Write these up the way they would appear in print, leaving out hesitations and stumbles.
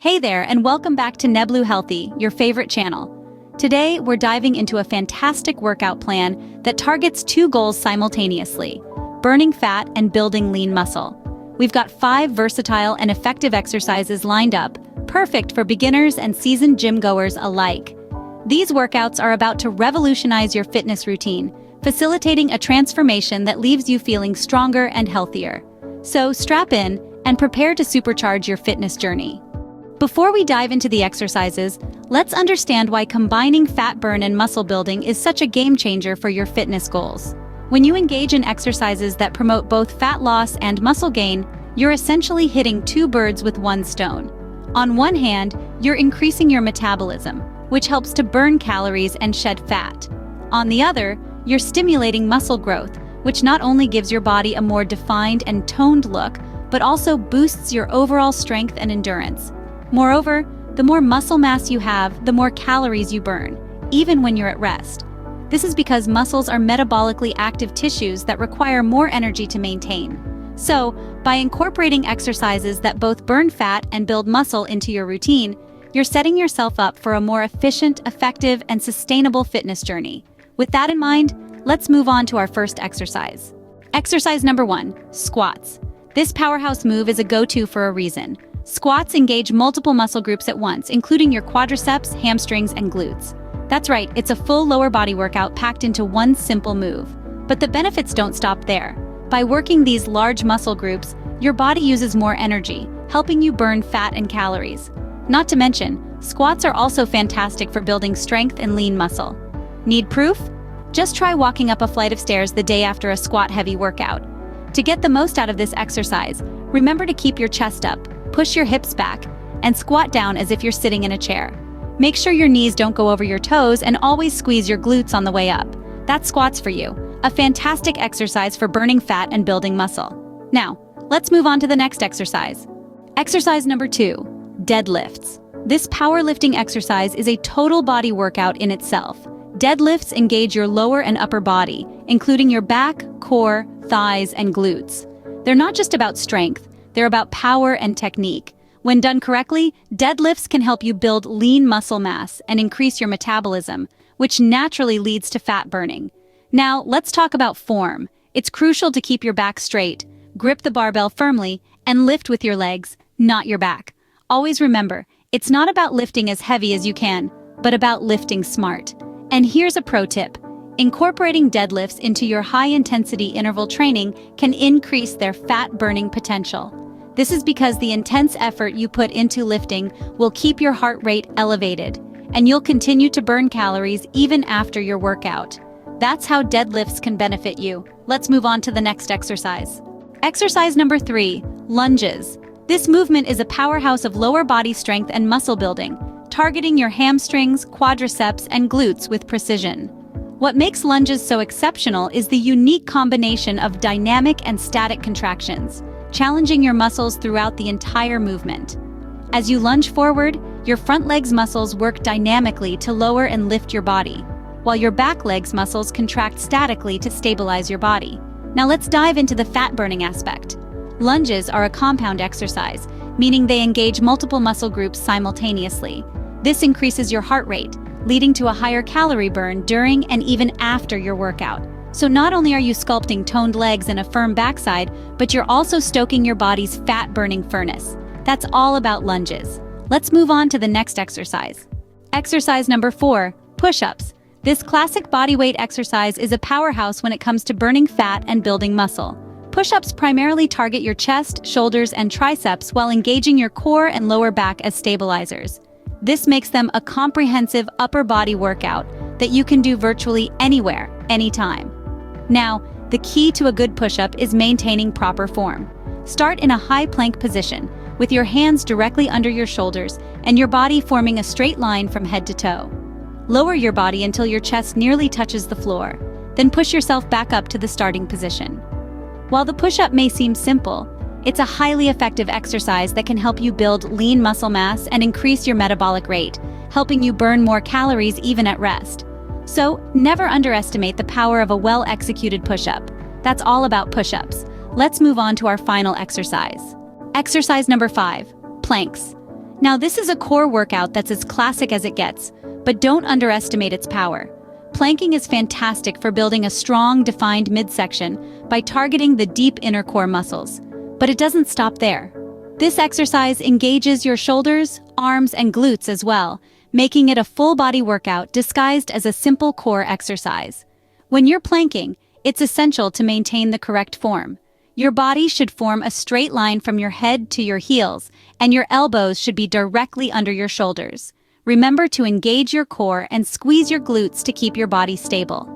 Hey there, and welcome back to Nebloo Healthy, your favorite channel. Today, we're diving into a fantastic workout plan that targets two goals simultaneously: burning fat and building lean muscle. We've got 5 versatile and effective exercises lined up, perfect for beginners and seasoned gym goers alike. These workouts are about to revolutionize your fitness routine, facilitating a transformation that leaves you feeling stronger and healthier. So strap in and prepare to supercharge your fitness journey. Before we dive into the exercises, let's understand why combining fat burn and muscle building is such a game changer for your fitness goals. When you engage in exercises that promote both fat loss and muscle gain, you're essentially hitting 2 birds with 1 stone. On one hand, you're increasing your metabolism, which helps to burn calories and shed fat. On the other, you're stimulating muscle growth, which not only gives your body a more defined and toned look, but also boosts your overall strength and endurance. Moreover, the more muscle mass you have, the more calories you burn, even when you're at rest. This is because muscles are metabolically active tissues that require more energy to maintain. So, by incorporating exercises that both burn fat and build muscle into your routine, you're setting yourself up for a more efficient, effective, and sustainable fitness journey. With that in mind, let's move on to our first exercise. Exercise number 1, squats. This powerhouse move is a go-to for a reason. Squats engage multiple muscle groups at once, including your quadriceps, hamstrings, and glutes. That's right, it's a full lower body workout packed into one simple move. But the benefits don't stop there. By working these large muscle groups, your body uses more energy, helping you burn fat and calories. Not to mention, squats are also fantastic for building strength and lean muscle. Need proof? Just try walking up a flight of stairs the day after a squat-heavy workout. To get the most out of this exercise, remember to keep your chest up, push your hips back, and squat down as if you're sitting in a chair. Make sure your knees don't go over your toes and always squeeze your glutes on the way up. That's squats for you, a fantastic exercise for burning fat and building muscle. Now, let's move on to the next exercise. Exercise number 2, deadlifts. This powerlifting exercise is a total body workout in itself. Deadlifts engage your lower and upper body, including your back, core, thighs, and glutes. They're not just about strength, they're about power and technique. When done correctly, deadlifts can help you build lean muscle mass and increase your metabolism, which naturally leads to fat burning. Now, let's talk about form. It's crucial to keep your back straight, grip the barbell firmly, and lift with your legs, not your back. Always remember, it's not about lifting as heavy as you can, but about lifting smart. And here's a pro tip. Incorporating deadlifts into your high-intensity interval training can increase their fat-burning potential. This is because the intense effort you put into lifting will keep your heart rate elevated, and you'll continue to burn calories even after your workout. That's how deadlifts can benefit you. Let's move on to the next exercise. Exercise number 3, lunges. This movement is a powerhouse of lower body strength and muscle building, targeting your hamstrings, quadriceps, and glutes with precision. What makes lunges so exceptional is the unique combination of dynamic and static contractions, challenging your muscles throughout the entire movement. As you lunge forward, your front legs muscles work dynamically to lower and lift your body, while your back legs muscles contract statically to stabilize your body. Now let's dive into the fat-burning aspect. Lunges are a compound exercise, meaning they engage multiple muscle groups simultaneously. This increases your heart rate, leading to a higher calorie burn during and even after your workout. So not only are you sculpting toned legs and a firm backside, but you're also stoking your body's fat-burning furnace. That's all about lunges. Let's move on to the next exercise. Exercise number 4, push-ups. This classic bodyweight exercise is a powerhouse when it comes to burning fat and building muscle. Push-ups primarily target your chest, shoulders, and triceps while engaging your core and lower back as stabilizers. This makes them a comprehensive upper body workout that you can do virtually anywhere, anytime. Now, the key to a good push-up is maintaining proper form. Start in a high plank position, with your hands directly under your shoulders and your body forming a straight line from head to toe. Lower your body until your chest nearly touches the floor, then push yourself back up to the starting position. While the push-up may seem simple, it's a highly effective exercise that can help you build lean muscle mass and increase your metabolic rate, helping you burn more calories even at rest. So, never underestimate the power of a well-executed push-up. That's all about push-ups. Let's move on to our final exercise. Exercise number 5, planks. Now, this is a core workout that's as classic as it gets, but don't underestimate its power. Planking is fantastic for building a strong, defined midsection by targeting the deep inner core muscles. But it doesn't stop there. This exercise engages your shoulders, arms, and glutes as well, making it a full-body workout disguised as a simple core exercise. When you're planking, it's essential to maintain the correct form. Your body should form a straight line from your head to your heels, and your elbows should be directly under your shoulders. Remember to engage your core and squeeze your glutes to keep your body stable.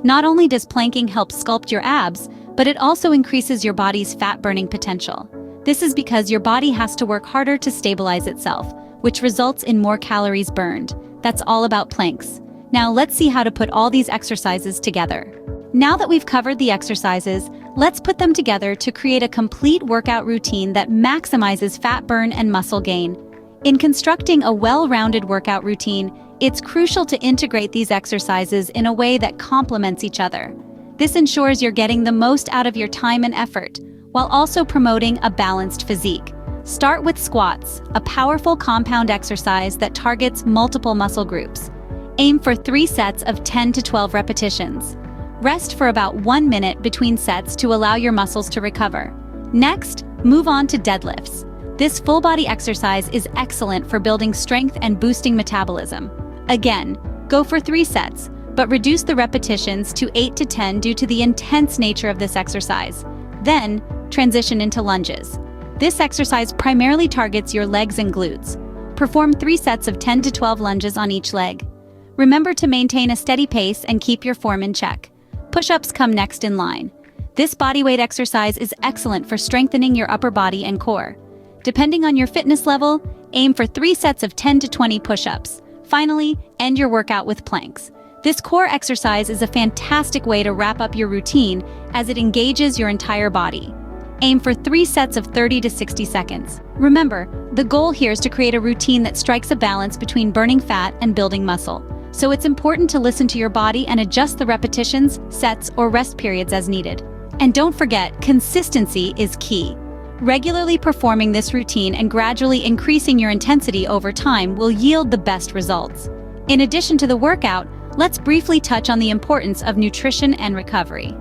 Not only does planking help sculpt your abs, but it also increases your body's fat-burning potential. This is because your body has to work harder to stabilize itself, which results in more calories burned. That's all about planks. Now let's see how to put all these exercises together. Now that we've covered the exercises, let's put them together to create a complete workout routine that maximizes fat burn and muscle gain. In constructing a well-rounded workout routine, it's crucial to integrate these exercises in a way that complements each other. This ensures you're getting the most out of your time and effort, while also promoting a balanced physique. Start with squats, a powerful compound exercise that targets multiple muscle groups. Aim for 3 sets of 10 to 12 repetitions. Rest for about 1 minute between sets to allow your muscles to recover. Next, move on to deadlifts. This full-body exercise is excellent for building strength and boosting metabolism. Again, go for 3 sets, but reduce the repetitions to 8 to 10 due to the intense nature of this exercise. Then, transition into lunges. This exercise primarily targets your legs and glutes. Perform 3 sets of 10 to 12 lunges on each leg. Remember to maintain a steady pace and keep your form in check. Push-ups come next in line. This bodyweight exercise is excellent for strengthening your upper body and core. Depending on your fitness level, aim for 3 sets of 10 to 20 push-ups. Finally, end your workout with planks. This core exercise is a fantastic way to wrap up your routine as it engages your entire body. Aim for 3 sets of 30 to 60 seconds. Remember, the goal here is to create a routine that strikes a balance between burning fat and building muscle. So it's important to listen to your body and adjust the repetitions, sets, or rest periods as needed. And don't forget, consistency is key. Regularly performing this routine and gradually increasing your intensity over time will yield the best results. In addition to the workout, let's briefly touch on the importance of nutrition and recovery.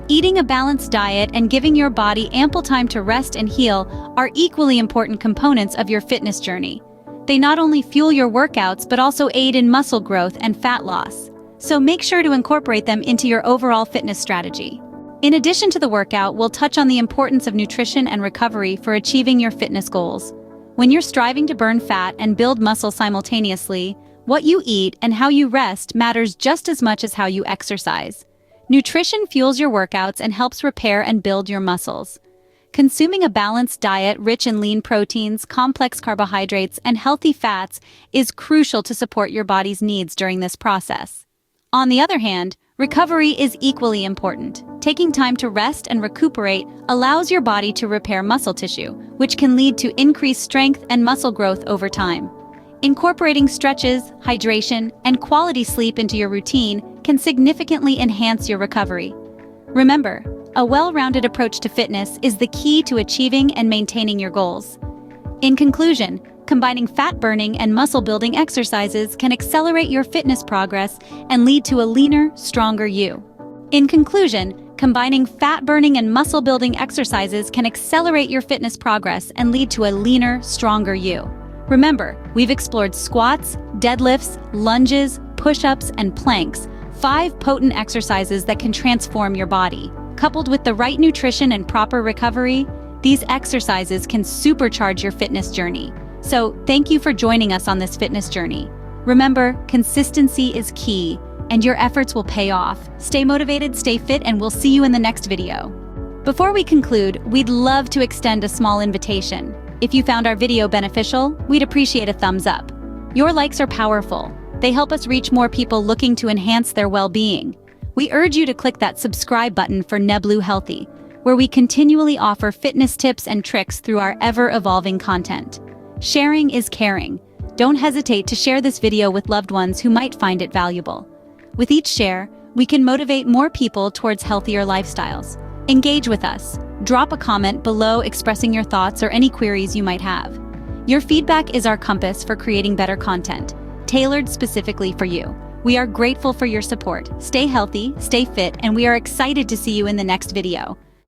Eating a balanced diet and giving your body ample time to rest and heal are equally important components of your fitness journey. They not only fuel your workouts but also aid in muscle growth and fat loss. So make sure to incorporate them into your overall fitness strategy. In addition to the workout, we'll touch on the importance of nutrition and recovery for achieving your fitness goals. When you're striving to burn fat and build muscle simultaneously, what you eat and how you rest matters just as much as how you exercise. Nutrition fuels your workouts and helps repair and build your muscles. Consuming a balanced diet rich in lean proteins, complex carbohydrates, and healthy fats is crucial to support your body's needs during this process. On the other hand, recovery is equally important. Taking time to rest and recuperate allows your body to repair muscle tissue, which can lead to increased strength and muscle growth over time. Incorporating stretches, hydration, and quality sleep into your routine can significantly enhance your recovery. Remember, a well-rounded approach to fitness is the key to achieving and maintaining your goals. In conclusion, combining fat-burning and muscle-building exercises can accelerate your fitness progress and lead to a leaner, stronger you. In conclusion, combining fat-burning and muscle-building exercises can accelerate your fitness progress and lead to a leaner, stronger you. Remember, we've explored squats, deadlifts, lunges, push-ups, and planks, 5 potent exercises that can transform your body. Coupled with the right nutrition and proper recovery, these exercises can supercharge your fitness journey. So, thank you for joining us on this fitness journey. Remember, consistency is key, and your efforts will pay off. Stay motivated, stay fit, and we'll see you in the next video. Before we conclude, we'd love to extend a small invitation. If you found our video beneficial, we'd appreciate a thumbs up. Your likes are powerful. They help us reach more people looking to enhance their well-being. We urge you to click that subscribe button for Nebloo Healthy, where we continually offer fitness tips and tricks through our ever-evolving content. Sharing is caring. Don't hesitate to share this video with loved ones who might find it valuable. With each share, we can motivate more people towards healthier lifestyles. Engage with us. Drop a comment below expressing your thoughts or any queries you might have. Your feedback is our compass for creating better content, tailored specifically for you. We are grateful for your support. Stay healthy, stay fit, and we are excited to see you in the next video.